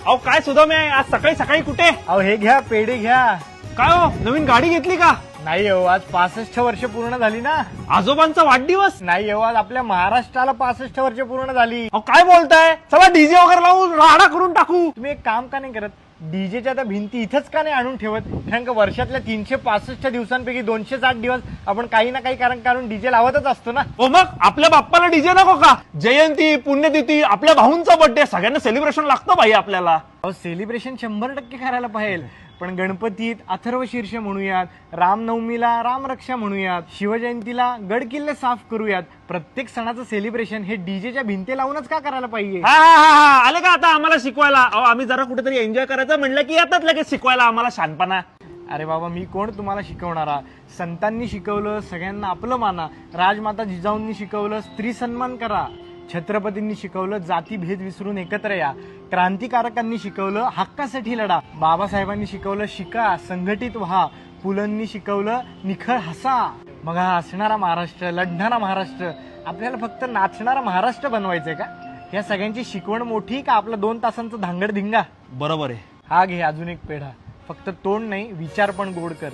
अहो काय सुद्धा मी आज सकाळी सकाळी कुठे? अहो हे घ्या, पेढे घ्या. काय हो नवीन गाडी घेतली का? नाही हो, आज 65 वर्ष पूर्ण झाली ना. आजोबांचा वाढदिवस? नाही हो, आज आपल्या महाराष्ट्राला 65 वर्ष पूर्ण झाली. अहो काय बोलताय? चला डीजे वगैरे लावून राडा करून टाकू. तुम्ही एक काम का नाही करत, डीजेच्या त्या भिंती इथंच का नाही आणून ठेवत? कारण का वर्षातल्या 365 दिवसांपैकी 260 दिवस आपण काही ना काही कारण काढून डीजे लावतच असतो ना. हो मग आपल्या बाप्पाला डीजे नको का? जयंती, पुण्यतिथी, आपल्या भाऊंचा बर्थडे, सगळ्यांना सेलिब्रेशन लागतं भाई आपल्याला. अहो सेलिब्रेशन 100% करायला पाहिजे, पण गणपतीत अथर्व शीर्ष म्हणूयात, रामनवमीला रामरक्षा म्हणूयात, शिवजयंतीला गड किल्ले साफ करूयात. प्रत्येक सणाचं सेलिब्रेशन हे डीजेच्या भिंती लावूनच का करायला पाहिजे? हा हा हा हा, आले का आता आम्हाला शिकवायला? अहो आम्ही जरा कुठेतरी एन्जॉय करायचं म्हणलं की येतात लगेच शिकवायला आम्हाला शहाणपणा. अरे बाबा, मी कोण तुम्हाला शिकवणारा? संतांनी शिकवलं सगळ्यांना आपलं माना, राजमाता जिजाऊंनी शिकवलं स्त्री सन्मान करा, छत्रपतींनी शिकवलं जातीभेद विसरून एकत्र या, क्रांतिकारकांनी शिकवलं हक्कासाठी लढा, बाबासाहेबांनी शिकवलं शिका संघटित व्हा, पुलंनी शिकवलं निखळ हसा. मग हा हसणारा महाराष्ट्र, लढणारा महाराष्ट्र, आपल्याला फक्त नाचणारा महाराष्ट्र बनवायचंय का? या सगळ्यांची शिकवण मोठी का आपला 2 तासांचं धांगड धिंगा? बरोबर आहे. हा घे अजून एक पेढा. फक्त तोंड नाही, विचार पण गोड कर.